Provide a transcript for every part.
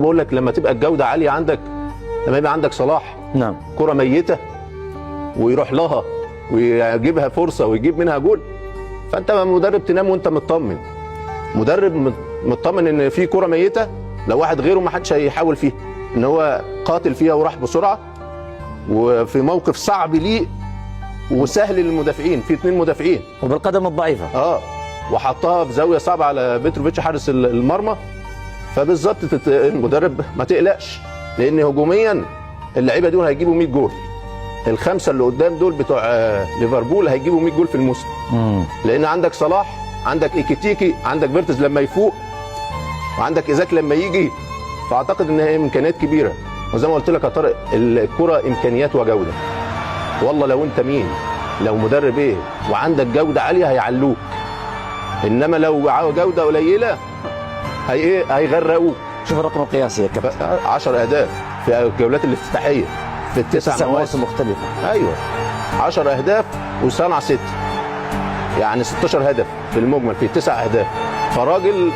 بقول لك لما تبقى الجوده عاليه عندك، لما يبقى عندك صلاح نعم كره ميته ويروح لها ويجيبها فرصه ويجيب منها جول، فانت مدرب تنام وانت مطمن، مدرب مطمن ان في كره ميته لو واحد غيره ما حدش هيحاول فيها، ان هو قاتل فيها وراح بسرعه وفي موقف صعب ليه وسهل للمدافعين، في 2 مدافعين وبالقدم الضعيفه وحطها في زاويه صعبه على بيتروفيتش حارس المرمى. فبالظبط المدرب ما تقلقش، لان هجوميا اللعيبه دول هيجيبوا 100 جول، ال5 اللي قدام دول بتوع ليفربول هيجيبوا 100 جول في الموسم. لان عندك صلاح، عندك ايكيتيكي، عندك فيرتز لما يفوق، وعندك ايزاك لما يجي، فاعتقد ان هي امكانيات كبيره. وزي ما قلت لك يا طارق، الكره امكانيات وجوده، والله لو انت مين، لو مدرب ايه وعندك جوده عاليه هيعلوك، انما لو جوده قليله هيغرقوك. شوف الرقم القياسي يا كابتن، 10 اهداف في الجولات الافتتاحيه في ال9 مواسم مختلفه. ايوه 10 اهداف وصنع 6، يعني 16 هدف في المجمل في 9 اهداف. فراجل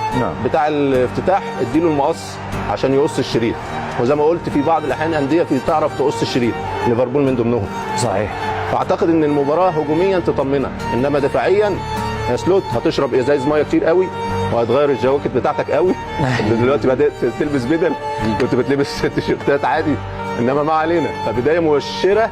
بتاع الافتتاح اديله المقص عشان يقص الشريط، وزي ما قلت في بعض الاحيان انديه بتعرف تقص الشريط، ليفربول من ضمنهم. صحيح. فاعتقد ان المباراه هجوميا تطمنك، انما دفاعيا يا سلوت هتشرب ازايز ميه كتير قوي، وهتغير الجواكت بتاعتك قوي. دلوقتي بدات تلبس بدل، كنت بتلبس تيشيرتات عادي، انما ما علينا. فبدايه مبشره